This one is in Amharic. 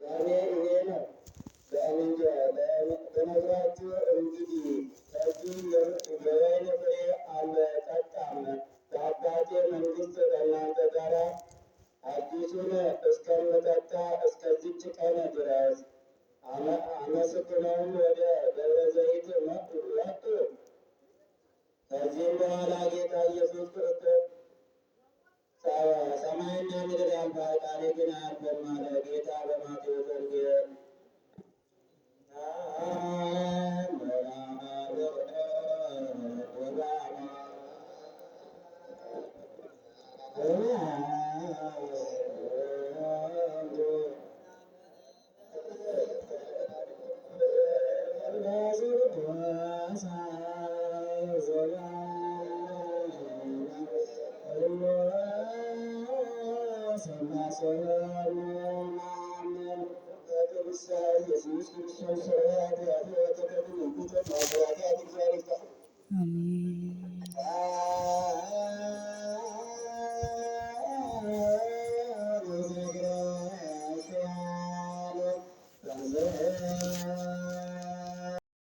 ለእኔ ይሄ ነው በነግራችሁ እንግዲህ ከዚህ የወይን ፍሬ አልጠጣም፣ በአባቴ መንግሥት ከእናንተ ጋር አዲሱን እስከምጠጣ እስከዚች ቀን ድረስ። አመስግነውም ወደ ደብረ ዘይት ወጡ። ከዚህም በኋላ ጌታ ኢየሱስ ክርስቶስ ሰማይና ምድር ያልፋል፣ ቃሌ ግን አያልፍም አለ። ጌታ በማቴዎስ ወንጌል ኢየሱስ ክርስቶስ